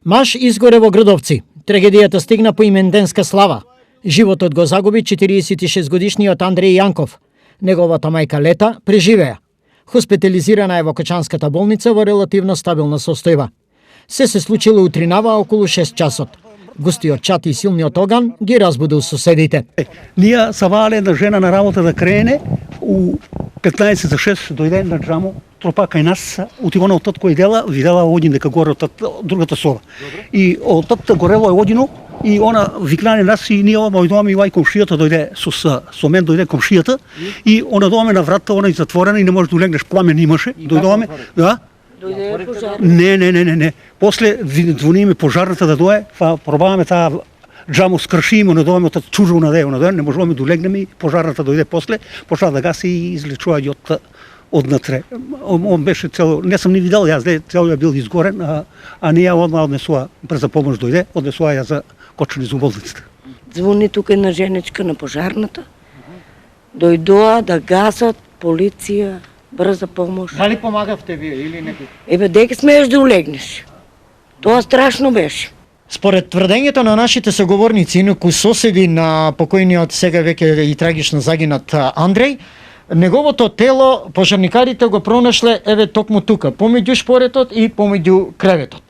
Маж изгоре во Грдовци. Трагедијата стигна по именденска слава. Животот го загуби 46 годишниот Андреј Јанков. Неговата мајка Лета преживеа. Хоспитализирана е во Качанската болница во релативно стабилна состојба. Се случило утринава околу 6 часот. Густиот чат и силниот оган ги разбудил соседите. Ние савале една жена на работа да крене, у 15 за 6 дојде на джамо, тропа кај нас, отива на отат кој дела, видела один дека горе од другата соба. И отат горело е одино, и она викнане нас и ние дојдоме и вај комшијата дојде со мен дојде комшијата и она доме на вратата, она е затворена и не можеш да улегнеш, пламен имаше. Дојдоме, да. Дојде пожар. Не. После звониме пожарната да дое, пробаваме таа джаму скршиме, на доме од чужо на деј, не можеме да улегнеме и пожарната дојде после, почна да гаси и излечува ги однатре. Он беше цел, не сум ни видел, јас цел ја бил изгорен, а ние одма однесува брза помош дојде, однесува ја за кочени за болницата. Звони тука на женечка на пожарната. Дојдоа да гасат полиција, брза помош. Дали помагавте вие или некој? Ебе, дека смееш да улегнеш. Тоа страшно беше. Според тврдењето на нашите соговорници, инаку соседи на покојниот сега веќе и трагично загинат Андреј, неговото тело пожарникарите го пронашле еве токму тука, помеѓу шпоретот и помеѓу креветот.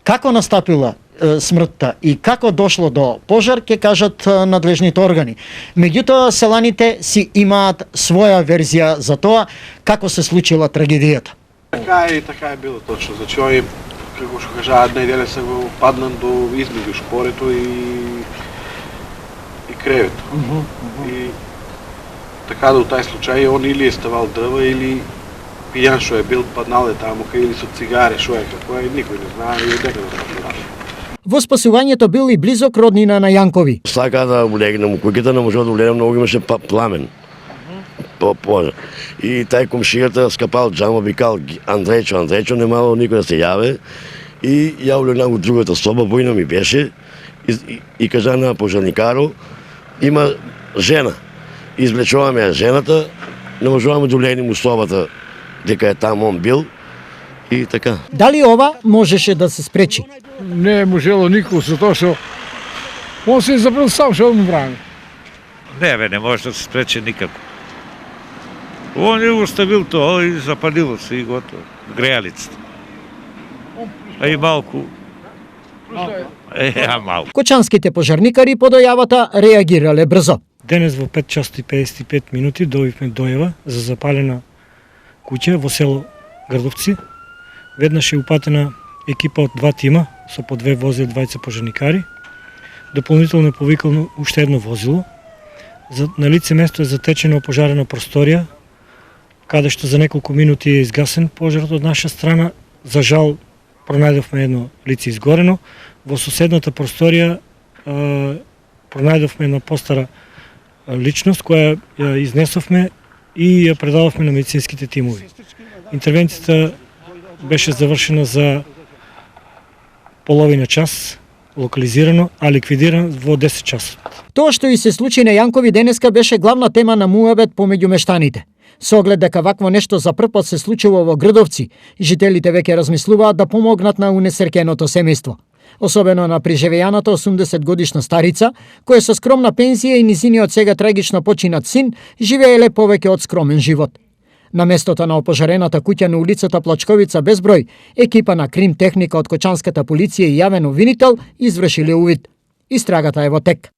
Како настапила смртта и како дошло до пожар, ќе кажат надлежните органи. Меѓутоа, селаните си имаат своја верзија за тоа како се случила трагедијата. Така е било точно. Значи, ој, како што кажаат, најделе се го паднан до измеѓу шпорето и кревето. И така да у тај случај он или е ставал дрва или пијан што е бил, паднал е таму, или со цигаре, што е како е, никој не знае и дека да се прави. Во спасувањето бил и близок роднина на Јанкови. Сака да улегнем у куќата, не можел да улегнем, многу имаше пламен. И тај комшијата скапал джамо, викал Андрејчо, немало никој да се јаве. И ја улегнав у другата соба, војна ми беше и кажа на пожарникаро, има жена. Извлечуваме ја жената, не можуваме да улегнем у собата дека е таму он бил. И така. Дали ова можеше да се спречи? Не можело никој, затоа што он се забрал сам што му брани. Не може да се спречи никако. Он е оставил тоа и запалило се и готово. Грејалицата. А и малку. Малку. Кочанските пожарникари по дојавата реагирале брзо. Денес во 5 часот и 55 минути добивме дојава за запалена куќа во село Грдовци. Веднаш е упатена екипа од 2 тима со по 2 возила, 20 пожарникари. Дополнително е повикано уште едно возило. На лице место е затечена опожарена просторија, каде што за неколку минути е изгасен пожарот од наша страна. За жал, пронајдовме едно лице изгорено. Во соседната просторија пронајдовме една постара личност која ја изнесовме и ја предадовме на медицинските тимови. Интервенцијата беше завршена за половина час, локализирано, а ликвидиран во 10 часот. Тоа што и се случи на Јанкови денеска беше главна тема на муабет помеѓу мештаните. Со оглед дека вакво нешто за прв пат се случува во Грдовци, жителите веќе размислуваат да помогнат на унесркеното семејство. Особено на преживејаната 80 годишна старица, која со скромна пензија и низиниот сега трагично починат син, живееле повеќе од скромен живот. На местото на опожарената куќа на улицата Плачковица Безброј, екипа на крим техника од Кочанската полиција и јавен обвинител извршиле увид. Истрагата е во тек.